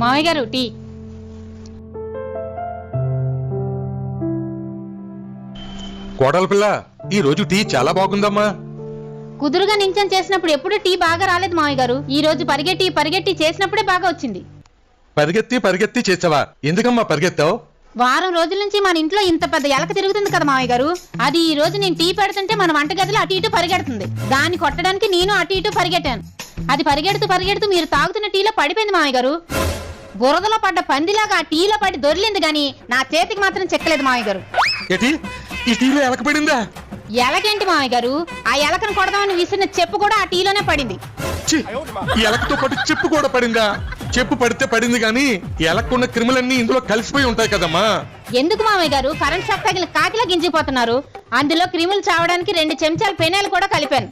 మామయ్య గారు టీ. కోడల పిల్ల, ఈ రోజు టీ చాలా బాగుందమ్మా. కుదురుగా నించని చేసినప్పుడు ఎప్పుడు టీ బాగా రాలేదు మామయ్య గారు. ఈ రోజు పరిగెట్టి చేసినప్పుడే బాగా వచ్చింది. పరిగెత్తి చేసావా? ఎందుకమ్మా పరిగెత్తావు? వారం రోజుల నుంచి మన ఇంట్లో ఇంత పెద్ద ఎలక తిరుగుతుంది కదా మామయ్య గారు. అది ఈ రోజు నేను టీ పెడుతుంటే మన వంటగదిలో అటు ఇటు పరిగెడుతుంది. దాన్ని కొట్టడానికి నేను అటు ఇటు పరిగెట్టాను. అది పరిగెడుతూ మీరు తాగుతున్న టీలో పడిపోయింది మామయ్య గారు. బురదలో పడ్డ పందిలాగా ఆ టీలో పడి దొరిలింది గాని నా చేతికి మాత్రం చెక్కలేదు మామయ్య గారు. ఈ టీలో ఎలక పడిందా? ఎలకేంటి మామయ్య గారు, ఆ ఎలకను కొడదామని విసిరిన చెప్పు కూడా ఆ టీలోనే పడింది. ఎలకతో పాటు చెప్పు కూడా పడిందా? చెప్పు పడితే పడింది గాని ఎలక్కున్న క్రిములన్నీ ఇందులో కలిసిపోయి ఉంటాయి కదమ్మా. ఎందుకు మామయ్య గారు కరెంట్ షాక్ తగిలి కాకిలా గింజిపోతున్నారు? అందులో క్రిములు చావడానికి 2 చెంచాల పెనాలు కూడా కలిపాను.